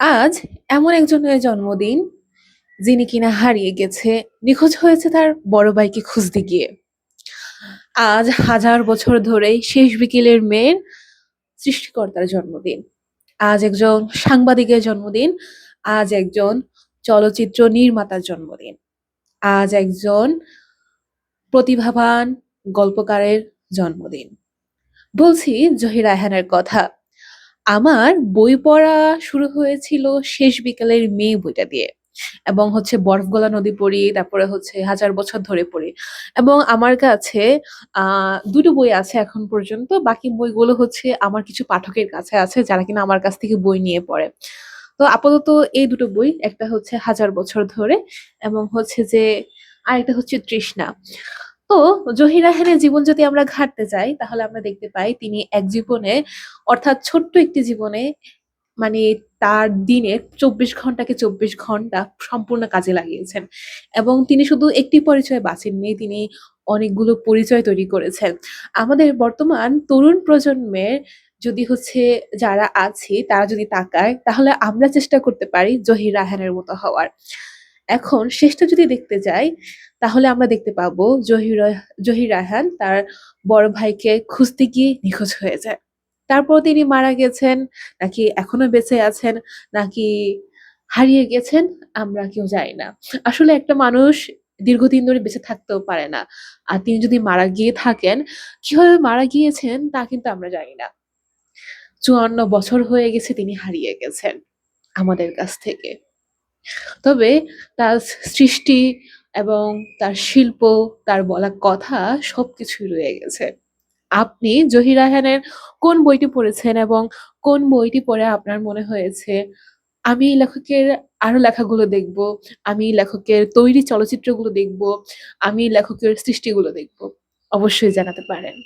আজ এমন একজনের জন্মদিন যিনি কিনা হারিয়ে গেছে, নিখোঁজ হয়েছে তার বড় ভাইকে খুঁজতে গিয়ে। আজ হাজার বছর ধরে শেষ বিকেলের মেয়ের সৃষ্টিকর্তার জন্মদিন। আজ একজন সাংবাদিকের জন্মদিন। আজ একজন চলচ্চিত্র নির্মাতার জন্মদিন। আজ একজন প্রতিভাবান গল্পকারের জন্মদিন। বলছি জহির রায়হানের কথা। আমার বই পড়া শুরু হয়েছিল শেষ বিকেলের মেয়ে বইটা দিয়ে। এবং হচ্ছে বরফ গলা নদী পড়ি, তারপরে হচ্ছে হাজার বছর ধরে পড়ি। এবং আমার কাছে দুটো বই আছে এখন পর্যন্ত। বাকি বইগুলো হচ্ছে আমার কিছু পাঠকের কাছে আছে যারা কিনা আমার কাছ থেকে বই নিয়ে পড়ে। তো আপাতত এই দুটো বই, একটা হচ্ছে হাজার বছর ধরে এবং হচ্ছে যে আরেকটা হচ্ছে তৃষ্ণা। তো জহির রায়হানের জীবন যদি আমরা ঘাঁটতে যাই তাহলে আমরা দেখতে পাই তিনি এক জীবনে, অর্থাৎ ছোট্ট একটি জীবনে, মানে তার দিনে ২৪ ঘন্টাকে ২৪ ঘন্টা সম্পূর্ণ কাজে লাগিয়েছেন। এবং তিনি শুধু একটি পরিচয় বাছেননি, তিনি অনেকগুলো পরিচয় তৈরি করেছেন। আমাদের বর্তমান তরুণ প্রজন্মের যদি হচ্ছে যারা আছি তারা যদি তাকায় তাহলে আমরা চেষ্টা করতে পারি জহির রায়হানের মতো হওয়ার। এখন শেষটা যদি দেখতে যাই তাহলে আমরা দেখতে পাবো জহির রায়হান তার বড় ভাইকে খুঁজতে গিয়ে নিখোঁজ হয়ে যায়। তারপর তিনি মারা গেছেন, নাকি এখনো বেঁচে আছেন, নাকি হারিয়ে গেছেন, আমরা কেউ জানি না। আসলে একটা মানুষ দীর্ঘদিন ধরে বেঁচে থাকতেও পারে না। আর তিনি যদি মারা গিয়ে থাকেন, কিভাবে মারা গিয়েছেন তা কিন্তু আমরা জানি না। ৫৪ বছর হয়ে গেছে তিনি হারিয়ে গেছেন আমাদের কাছ থেকে। তবে তার সৃষ্টি এবং তার শিল্প, তার বলা কথা সবকিছুই রয়ে গেছে। আপনি জহির রায়হানের কোন বইটি পড়েছেন এবং কোন বইটি পড়ে আপনার মনে হয়েছে, আমি এই লেখকের আরো লেখাগুলো দেখব, আমি এই লেখকের তৈরি চলচ্চিত্রগুলো দেখব, আমি এই লেখকের সৃষ্টিগুলো দেখব? অবশ্যই জানাতে পারেন।